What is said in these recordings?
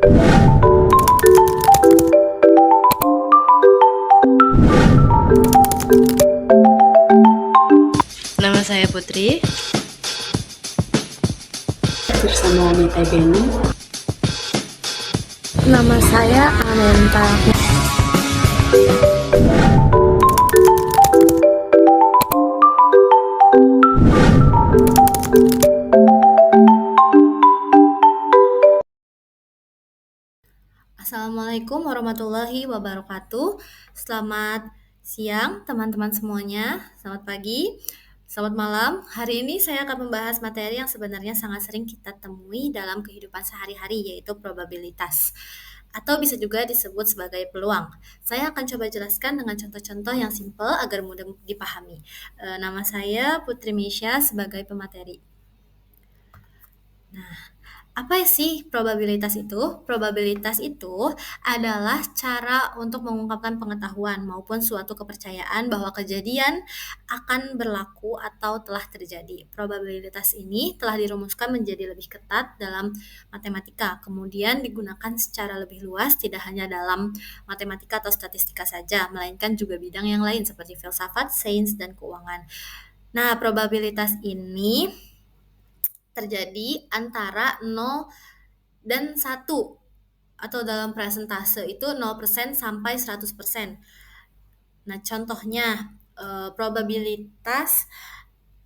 Nama saya Putri. Bersama Wanita Beni. Nama saya Anenta. Assalamualaikum warahmatullahi wabarakatuh. Selamat siang teman-teman semuanya. Selamat pagi, selamat malam. Hari ini saya akan membahas materi yang sebenarnya sangat sering kita temui dalam kehidupan sehari-hari, yaitu probabilitas. Atau bisa juga disebut sebagai peluang. Saya akan coba jelaskan dengan contoh-contoh yang simpel agar mudah dipahami. Nama saya Putri Misha sebagai pemateri. Apa sih probabilitas itu? Probabilitas itu adalah cara untuk mengungkapkan pengetahuan maupun suatu kepercayaan bahwa kejadian akan berlaku atau telah terjadi. Probabilitas ini telah dirumuskan menjadi lebih ketat dalam matematika, kemudian digunakan secara lebih luas tidak hanya dalam matematika atau statistika saja, melainkan juga bidang yang lain seperti filsafat, sains, dan keuangan. Nah, probabilitas ini terjadi antara 0 dan 1 atau dalam persentase itu 0% sampai 100%. Nah, contohnya probabilitas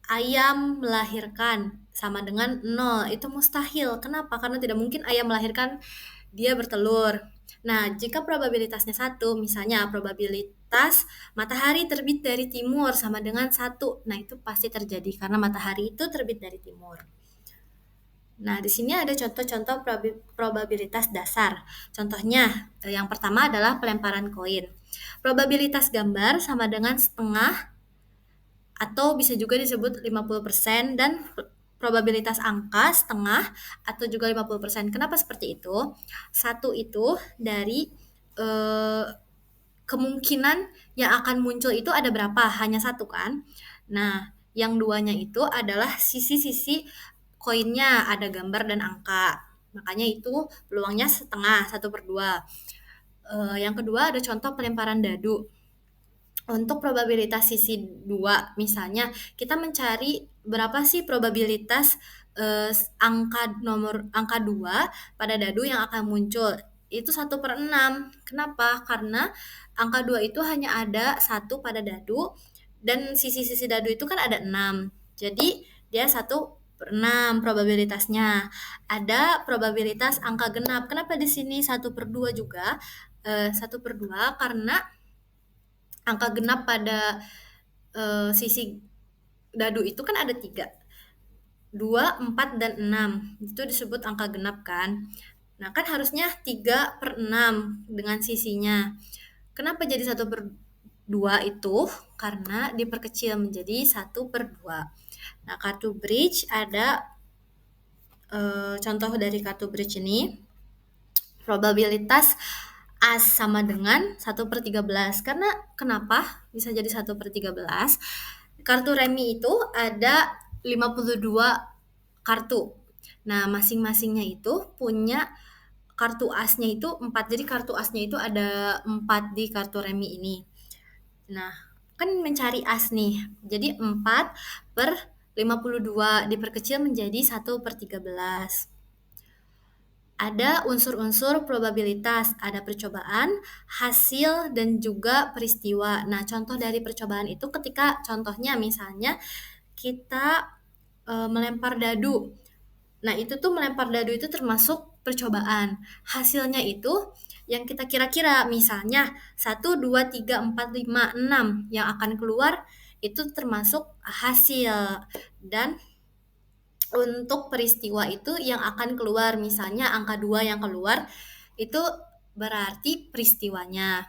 ayam melahirkan sama dengan 0, itu mustahil. Kenapa? Karena tidak mungkin ayam melahirkan dia bertelur. Nah, jika probabilitasnya 1, misalnya probabilitas matahari terbit dari timur sama dengan 1, nah itu pasti terjadi karena matahari itu terbit dari timur. Nah, di sini ada contoh-contoh probabilitas dasar. Contohnya, yang pertama adalah pelemparan koin. Probabilitas gambar sama dengan setengah atau bisa juga disebut 50% dan probabilitas angka setengah atau juga 50%. Kenapa seperti itu? Satu itu dari kemungkinan yang akan muncul itu ada berapa? Hanya satu kan? Nah, yang duanya itu adalah sisi-sisi koinnya ada gambar dan angka. Makanya itu peluangnya setengah, 1/2. Yang kedua ada contoh pelemparan dadu. Untuk probabilitas sisi 2, misalnya kita mencari berapa sih probabilitas angka 2 pada dadu yang akan muncul. Itu 1/6. Kenapa? Karena angka 2 itu hanya ada 1 pada dadu dan sisi-sisi dadu itu kan ada 6. Jadi dia 1/6 probabilitasnya. Ada probabilitas angka genap. Kenapa di sini 1/2 juga? 1/2 karena angka genap pada sisi dadu itu kan ada 3. 2, 4, dan 6. Itu disebut angka genap kan. Nah, kan harusnya 3/6 dengan sisinya. Kenapa jadi 1/2 itu? Karena diperkecil menjadi 1/2. Nah, kartu bridge ada contoh dari kartu bridge ini. Probabilitas as sama dengan 1/13. Karena kenapa bisa jadi 1/13? Kartu remi itu ada 52 kartu. Nah, masing-masingnya itu punya kartu asnya itu 4. Jadi kartu asnya itu ada 4 di kartu remi ini. Nah, kan mencari as nih. Jadi 4/52 diperkecil menjadi 1/13. Ada unsur-unsur probabilitas, ada percobaan, hasil, dan juga peristiwa. Nah, contoh dari percobaan itu ketika contohnya misalnya kita melempar dadu. Nah, itu tuh melempar dadu itu termasuk percobaan. Hasilnya itu yang kita kira-kira, misalnya 1, 2, 3, 4, 5, 6 yang akan keluar itu termasuk hasil. Dan untuk peristiwa itu yang akan keluar, misalnya angka 2 yang keluar itu berarti peristiwanya.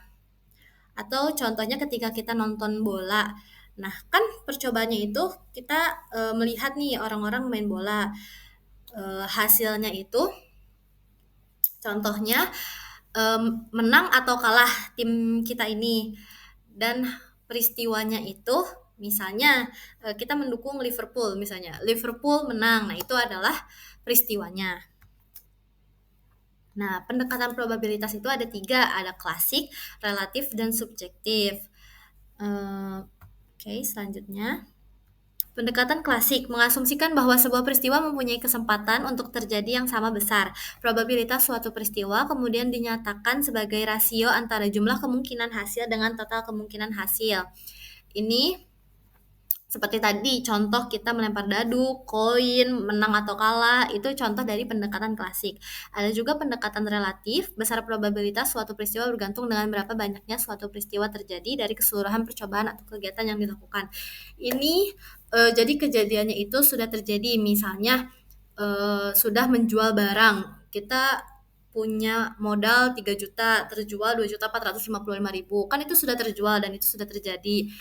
Atau contohnya ketika kita nonton bola. Nah, kan percobaannya itu kita melihat nih orang-orang main bola. Hasilnya itu contohnya menang atau kalah tim kita ini. Dan peristiwanya itu misalnya kita mendukung Liverpool misalnya. Liverpool menang. Nah, itu adalah peristiwanya. Nah, pendekatan probabilitas itu ada 3, ada klasik, relatif, dan subjektif. Oke, selanjutnya. Pendekatan klasik mengasumsikan bahwa sebuah peristiwa mempunyai kesempatan untuk terjadi yang sama besar. Probabilitas suatu peristiwa kemudian dinyatakan sebagai rasio antara jumlah kemungkinan hasil dengan total kemungkinan hasil. Ini seperti tadi, contoh kita melempar dadu, koin, menang atau kalah, itu contoh dari pendekatan klasik. Ada juga pendekatan relatif, besar probabilitas suatu peristiwa bergantung dengan berapa banyaknya suatu peristiwa terjadi dari keseluruhan percobaan atau kegiatan yang dilakukan. Ini jadi kejadiannya itu sudah terjadi, misalnya sudah menjual barang, kita punya modal 3 juta, terjual 2.455.000, kan itu sudah terjual dan itu sudah terjadi.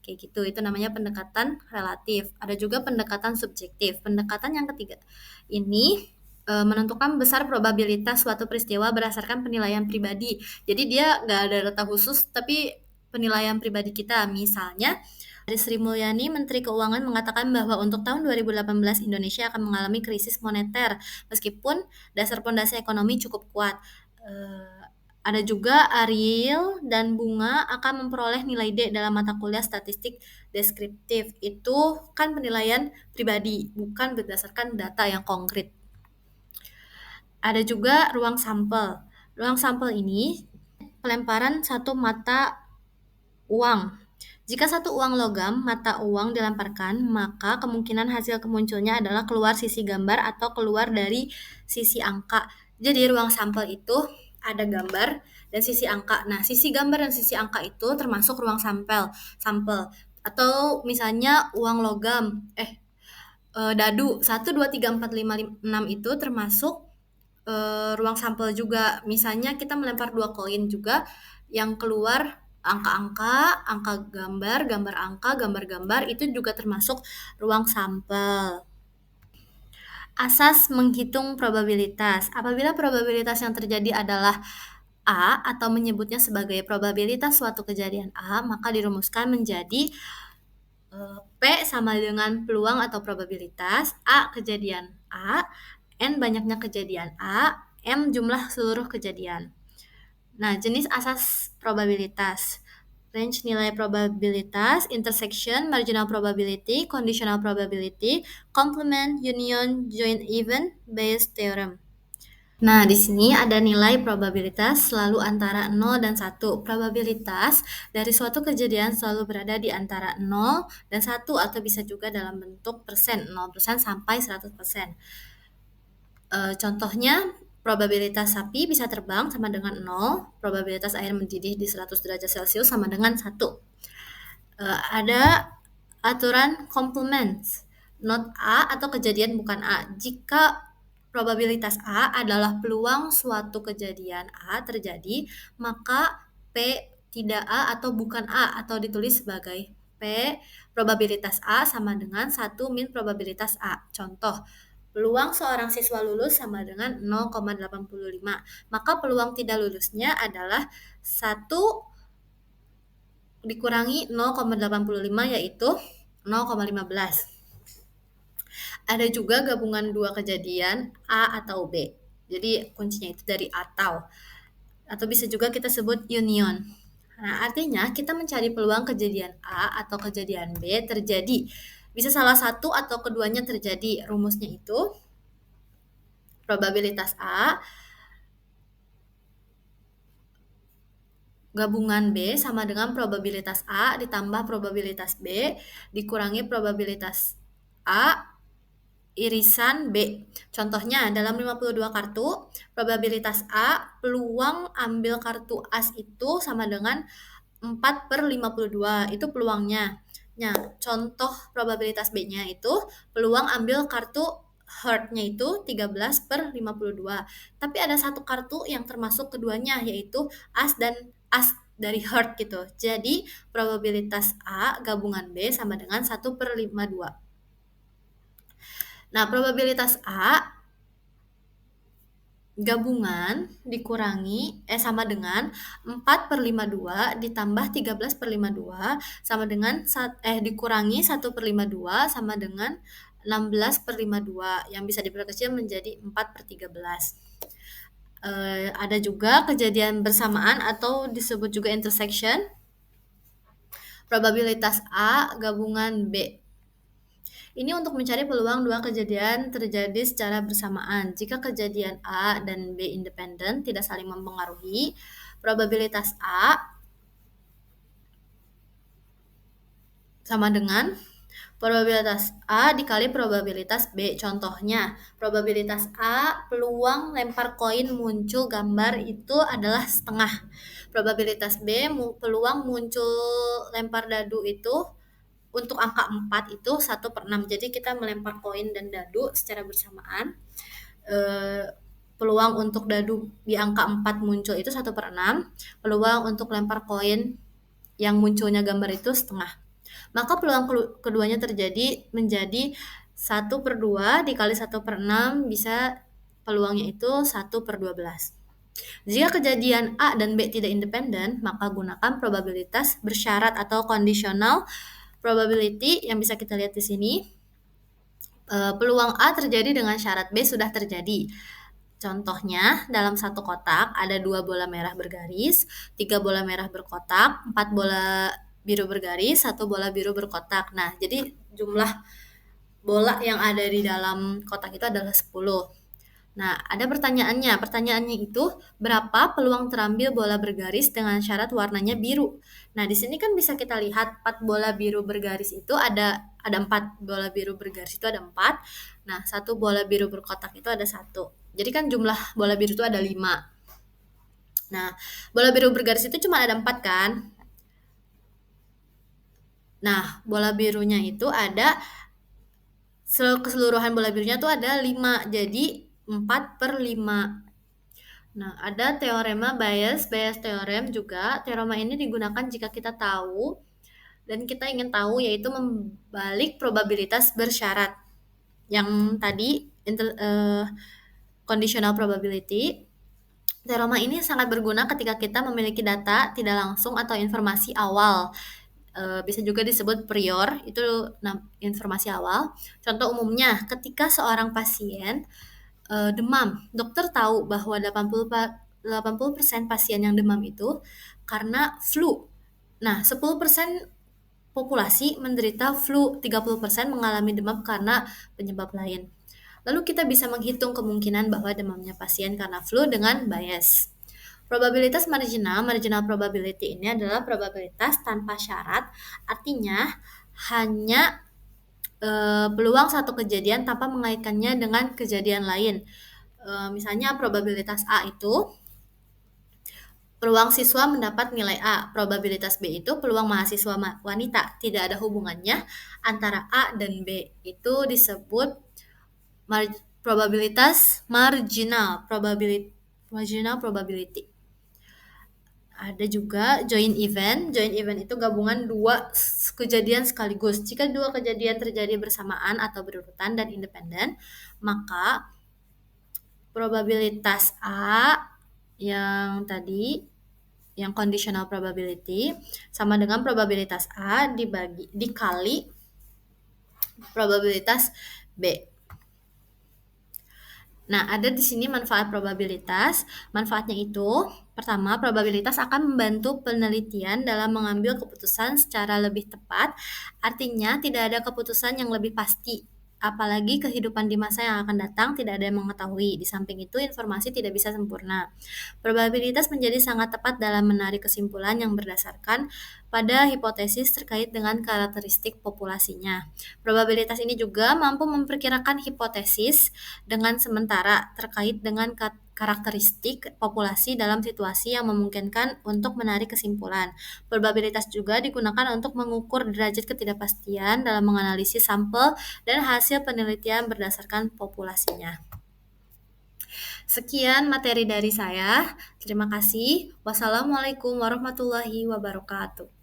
Kayak gitu, itu namanya pendekatan relatif. Ada juga pendekatan subjektif. Pendekatan yang ketiga ini menentukan besar probabilitas suatu peristiwa berdasarkan penilaian pribadi. Jadi dia nggak ada data khusus, tapi penilaian pribadi kita. Misalnya, dari Sri Mulyani, Menteri Keuangan mengatakan bahwa untuk tahun 2018 Indonesia akan mengalami krisis moneter, meskipun dasar pondasi ekonomi cukup kuat. Ada juga Ariel dan Bunga akan memperoleh nilai D dalam mata kuliah statistik deskriptif. Itu kan penilaian pribadi, bukan berdasarkan data yang konkret. Ada juga ruang sampel. Ruang sampel ini pelemparan satu mata uang. Jika satu uang logam mata uang dilemparkan, maka kemungkinan hasil kemunculnya adalah keluar sisi gambar atau keluar dari sisi angka. Jadi ruang sampel itu ada gambar dan sisi angka. Nah, sisi gambar dan sisi angka itu termasuk ruang sampel. Atau misalnya uang logam, dadu 1, 2, 3, 4, 5, 6 itu termasuk ruang sampel juga. Misalnya kita melempar 2 koin juga, yang keluar angka-angka, angka gambar, gambar angka, gambar-gambar, itu juga termasuk ruang sampel. Asas menghitung probabilitas. Apabila probabilitas yang terjadi adalah A atau menyebutnya sebagai probabilitas suatu kejadian A, maka dirumuskan menjadi P sama dengan peluang atau probabilitas, A kejadian A, N banyaknya kejadian A, M jumlah seluruh kejadian. Nah, jenis asas probabilitas. Range nilai probabilitas, intersection, marginal probability, conditional probability, complement, union, joint event, Bayes theorem. Nah, di sini ada nilai probabilitas selalu antara 0 dan 1. Probabilitas dari suatu kejadian selalu berada di antara 0 dan 1 atau bisa juga dalam bentuk persen, 0% sampai 100%. Contohnya, probabilitas sapi bisa terbang sama dengan 0, probabilitas air mendidih di 100 derajat Celcius sama dengan 1. Ada aturan complements, not A atau kejadian bukan A. Jika probabilitas A adalah peluang suatu kejadian A terjadi, maka P tidak A atau bukan A, atau ditulis sebagai P probabilitas A sama dengan 1 min probabilitas A. Contoh, peluang seorang siswa lulus sama dengan 0,85. Maka peluang tidak lulusnya adalah 1 dikurangi 0,85, yaitu 0,15. Ada juga gabungan dua kejadian A atau B. Jadi kuncinya itu dari atau bisa juga kita sebut union. Nah, artinya kita mencari peluang kejadian A atau kejadian B terjadi. Bisa salah satu atau keduanya terjadi. Rumusnya itu probabilitas A gabungan B sama dengan probabilitas A ditambah probabilitas B dikurangi probabilitas A irisan B. Contohnya, dalam 52 kartu, probabilitas A, peluang ambil kartu as itu sama dengan 4/52, itu peluangnya. Nah, contoh probabilitas B-nya itu, peluang ambil kartu heart-nya itu 13/52. Tapi ada satu kartu yang termasuk keduanya, yaitu as dan as dari heart gitu. Jadi, probabilitas A gabungan B sama dengan 1/52. Nah, probabilitas A gabungan dikurangi sama dengan 4/52 ditambah 13/52 sama dengan dikurangi 1/52 sama dengan 16/52 yang bisa diperkecil menjadi 4/13. Ada juga kejadian bersamaan atau disebut juga intersection. Probabilitas A gabungan B. Ini untuk mencari peluang dua kejadian terjadi secara bersamaan. Jika kejadian A dan B independen, tidak saling mempengaruhi, probabilitas A sama dengan probabilitas A dikali probabilitas B. Contohnya, probabilitas A peluang lempar koin muncul gambar itu adalah setengah. Probabilitas B peluang muncul lempar dadu itu untuk angka 4 itu 1/6. Jadi kita melempar koin dan dadu secara bersamaan. Peluang untuk dadu di angka 4 muncul itu 1/6. Peluang untuk lempar koin yang munculnya gambar itu setengah. Maka peluang keduanya terjadi menjadi 1/2 dikali 1/6 bisa peluangnya itu 1/12. Jika kejadian A dan B tidak independen, maka gunakan probabilitas bersyarat atau conditional probability yang bisa kita lihat di sini. Peluang A terjadi dengan syarat B sudah terjadi. Contohnya, dalam satu kotak ada 2 bola merah bergaris, 3 bola merah berkotak, 4 bola biru bergaris, 1 bola biru berkotak. Nah, jadi jumlah bola yang ada di dalam kotak itu adalah 10. Nah, ada pertanyaannya. Pertanyaannya itu, berapa peluang terambil bola bergaris dengan syarat warnanya biru? Nah, di sini kan bisa kita lihat 4 bola biru bergaris itu ada 4 bola biru bergaris itu ada 4. Nah, 1 bola biru berkotak itu ada 1. Jadi kan jumlah bola biru itu ada 5. Nah, bola biru bergaris itu cuma ada 4 kan? Nah, bola birunya itu ada keseluruhan bola birunya tuh ada 5, jadi 4/5. Nah, ada teorema Bayes teorem juga. Teorema ini digunakan jika kita tahu dan kita ingin tahu, yaitu membalik probabilitas bersyarat. Yang tadi conditional probability. Teorema ini sangat berguna ketika kita memiliki data tidak langsung atau informasi awal. Bisa juga disebut prior, itu informasi awal. Contoh umumnya, ketika seorang pasien demam, dokter tahu bahwa 80% pasien yang demam itu karena flu. Nah, 10% populasi menderita flu, 30% mengalami demam karena penyebab lain. Lalu kita bisa menghitung kemungkinan bahwa demamnya pasien karena flu dengan Bayes. Probabilitas marginal probability ini adalah probabilitas tanpa syarat, artinya hanya peluang satu kejadian tanpa mengaitkannya dengan kejadian lain. Misalnya probabilitas A itu peluang siswa mendapat nilai A, probabilitas B itu peluang mahasiswa wanita. Tidak ada hubungannya antara A dan B. Itu disebut probabilitas marginal probability. Ada juga joint event. Joint event itu gabungan 2 kejadian sekaligus. Jika 2 kejadian terjadi bersamaan atau berurutan dan independen, maka probabilitas A yang tadi, yang conditional probability, sama dengan probabilitas A dikali probabilitas B. Nah, ada di sini manfaat probabilitas. Manfaatnya itu, pertama, probabilitas akan membantu penelitian dalam mengambil keputusan secara lebih tepat. Artinya, tidak ada keputusan yang lebih pasti. Apalagi kehidupan di masa yang akan datang tidak ada yang mengetahui. Di samping itu, informasi tidak bisa sempurna. Probabilitas menjadi sangat tepat dalam menarik kesimpulan yang berdasarkan pada hipotesis terkait dengan karakteristik populasinya. Probabilitas ini juga mampu memperkirakan hipotesis dengan sementara terkait dengan karakteristik populasi dalam situasi yang memungkinkan untuk menarik kesimpulan. Probabilitas juga digunakan untuk mengukur derajat ketidakpastian dalam menganalisis sampel dan hasil penelitian berdasarkan populasinya. Sekian materi dari saya. Terima kasih. Wassalamualaikum warahmatullahi wabarakatuh.